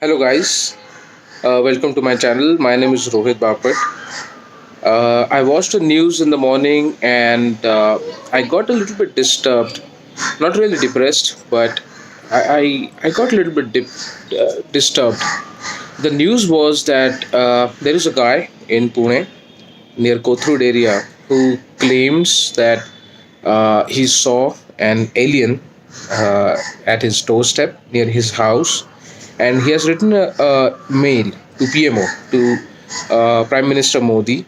Hello, guys. Welcome to my channel. My name is Rohit Bapat. I watched the news in the morning and I got a little bit disturbed. Not really depressed, but I got a little bit disturbed. The news was that there is a guy in Pune near Kothurud area who claims that he saw an alien at his doorstep near his house, and he has written a mail to PMO, to Prime Minister Modi,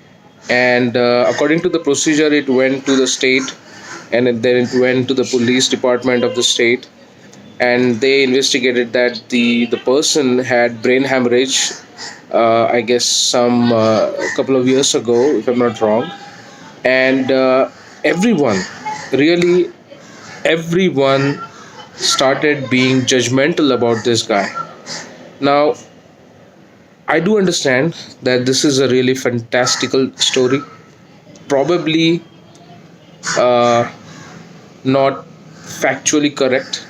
and according to the procedure, it went to the state, and then it went to the police department of the state, and they investigated that the person had brain hemorrhage. I guess some couple of years ago, if I'm not wrong, and everyone, really everyone, started being judgmental about this guy. Now, I do understand that this is a really fantastical story, probably uh, not factually correct.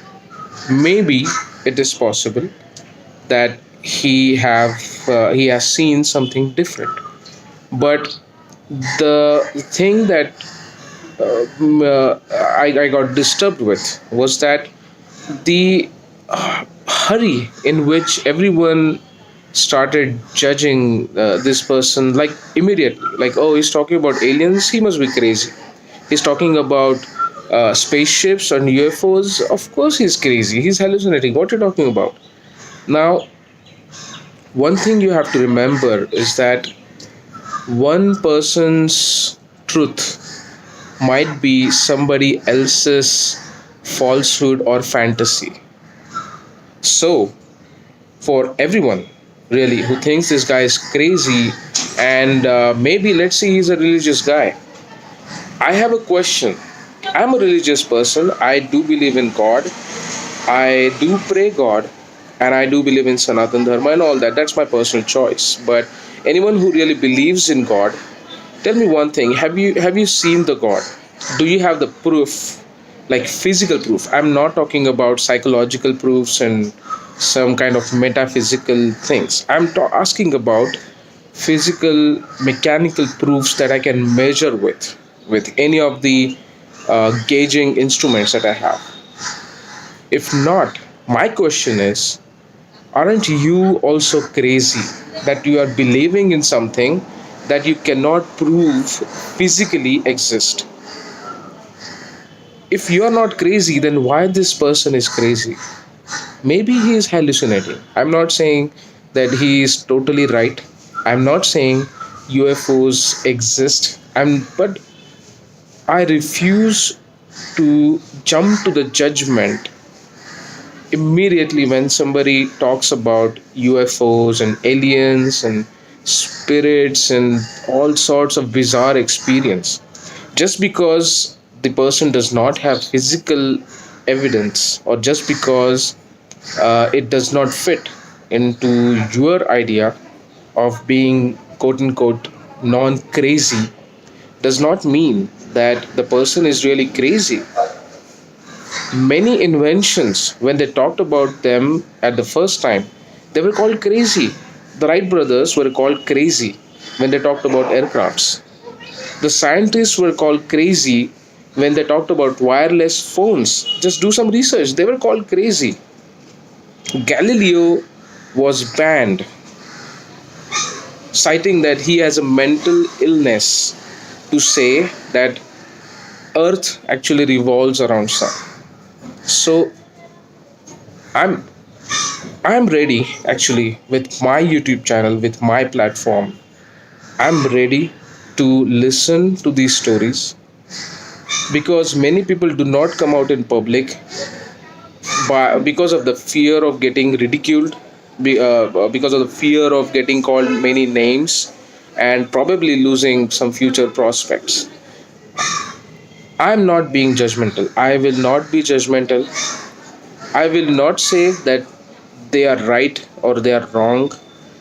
Maybe it is possible that he has seen something different, but the thing that I got disturbed with was that the hurry in which everyone started judging this person, like immediately, like, oh, he's talking about aliens, he must be crazy. He's talking about spaceships and UFOs, of course he's crazy, he's hallucinating, what are you talking about? Now, one thing you have to remember is that one person's truth might be somebody else's falsehood or fantasy. So, for everyone really who thinks this guy is crazy, and maybe let's say he's a religious guy, I have a question. I'm a religious person. I do believe in God. I do pray God, and I do believe in Sanatan Dharma and all that. That's my personal choice. But anyone who really believes in God, tell me one thing: have you seen the God? Do you have the proof, like physical proof? I'm not talking about psychological proofs and some kind of metaphysical things. I'm asking about physical, mechanical proofs that I can measure with any of the gauging instruments that I have. If not, my question is, aren't you also crazy that you are believing in something that you cannot prove physically exist? If you are not crazy, then why this person is crazy? Maybe he is hallucinating. I'm not saying that he is totally right. I'm not saying UFOs exist. But I refuse to jump to the judgment immediately when somebody talks about UFOs and aliens and spirits and all sorts of bizarre experience. Just because the person does not have physical evidence, or just because it does not fit into your idea of being quote unquote non crazy, does not mean that the person is really crazy. Many inventions, when they talked about them at the first time, they were called crazy. The Wright brothers were called crazy when they talked about aircrafts. The scientists were called crazy when they talked about wireless phones. Just do some research. They were called crazy. Galileo was banned, citing that he has a mental illness, to say that Earth actually revolves around Sun. So I'm I'm ready actually with my YouTube channel, with my platform. I'm ready to listen to these stories, because many people do not come out in public because of the fear of getting ridiculed, because of the fear of getting called many names, and probably losing some future prospects. I'm not being judgmental. I will not be judgmental. I will not say that they are right or they are wrong.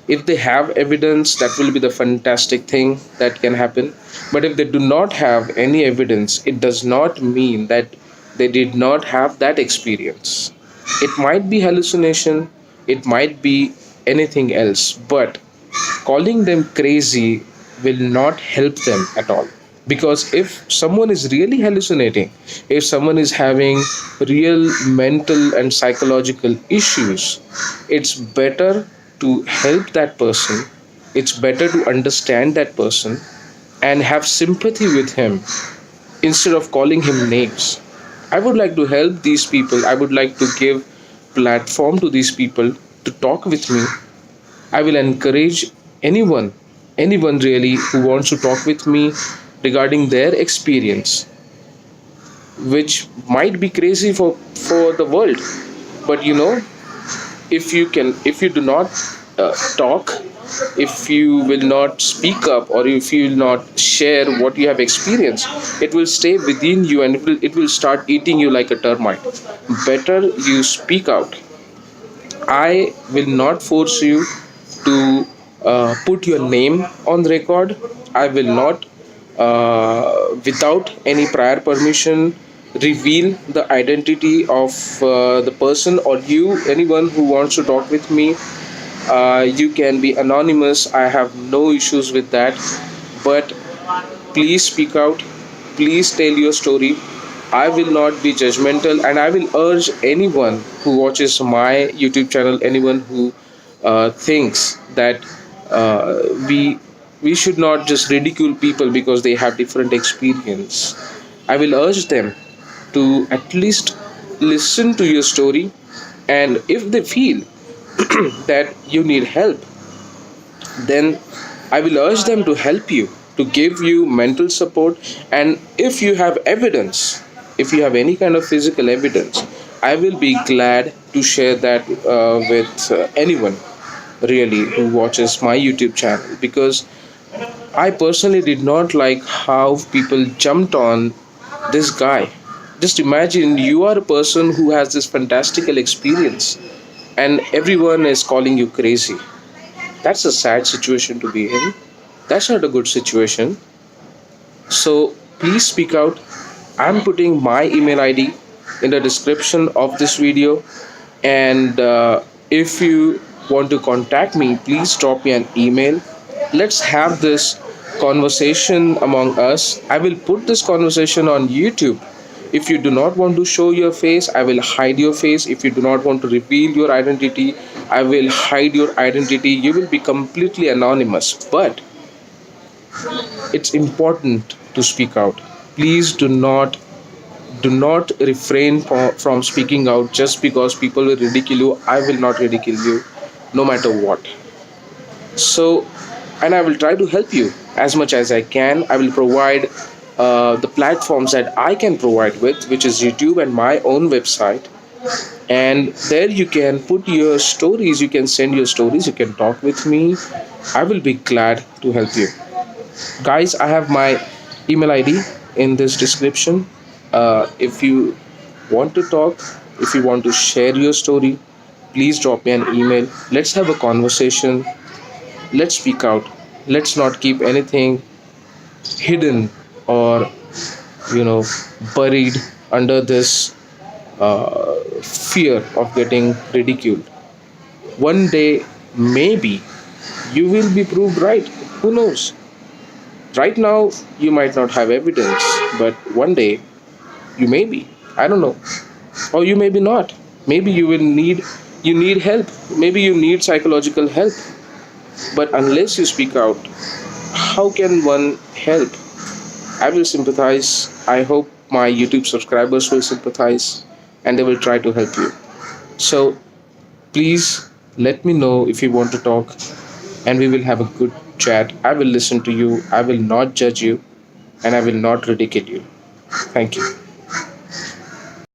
If they have evidence, that will be the fantastic thing that can happen. But if they do not have any evidence, it does not mean that they did not have that experience. It might be hallucination, it might be anything else, but calling them crazy will not help them at all. Because if someone is really hallucinating, if someone is having real mental and psychological issues, it's better to help that person, it's better to understand that person and have sympathy with him instead of calling him names. I would like to help these people. I would like to give platform to these people to talk with me. I will encourage anyone really who wants to talk with me regarding their experience, which might be crazy for the world. But if you do not talk, if you will not speak up, or if you will not share what you have experienced, it will stay within you and it will start eating you like a termite. Better you speak out. I will not force you to put your name on the record. I will not, without any prior permission, reveal the identity of the person or you, anyone who wants to talk with me. You can be anonymous. I have no issues with that. But please speak out. Please tell your story. I will not be judgmental, and I will urge anyone who watches my YouTube channel, anyone who thinks that we should not just ridicule people because they have different experience. I will urge them to at least listen to your story, and if they feel that you need help, then I will urge them to help you, to give you mental support. And if you have evidence, if you have any kind of physical evidence, I will be glad to share that with anyone really who watches my YouTube channel, because I personally did not like how people jumped on this guy. Just imagine you are a person who has this fantastical experience and everyone is calling you crazy. That's a sad situation to be in. That's not a good situation. So please speak out. I'm putting my email ID in the description of this video. And if you want to contact me, please drop me an email. Let's have this conversation among us. I will put this conversation on YouTube. If you do not want to show your face, I will hide your face. If you do not want to reveal your identity, I will hide your identity. You will be completely anonymous. But it's important to speak out. Please do not refrain from speaking out just because people will ridicule you. I will not ridicule you no matter what. So, and I will try to help you as much as I can. I will provide the platforms that I can provide with, which is YouTube and my own website. And there you can put your stories, you can send your stories, you can talk with me. I will be glad to help you. Guys, I have my email ID in this description. If you want to talk, if you want to share your story, please drop me an email. Let's have a conversation. Let's speak out. Let's not keep anything hidden or buried under this fear of getting ridiculed. One day, maybe you will be proved right. Who knows? Right now, you might not have evidence, but one day you may be. I don't know. Or you may be not. Maybe you need help. Maybe you need psychological help. But unless you speak out, how can one help? I will sympathize. I hope my YouTube subscribers will sympathize and they will try to help you. So please let me know if you want to talk and we will have a good chat. I will listen to you. I will not judge you and I will not ridicule you. Thank you.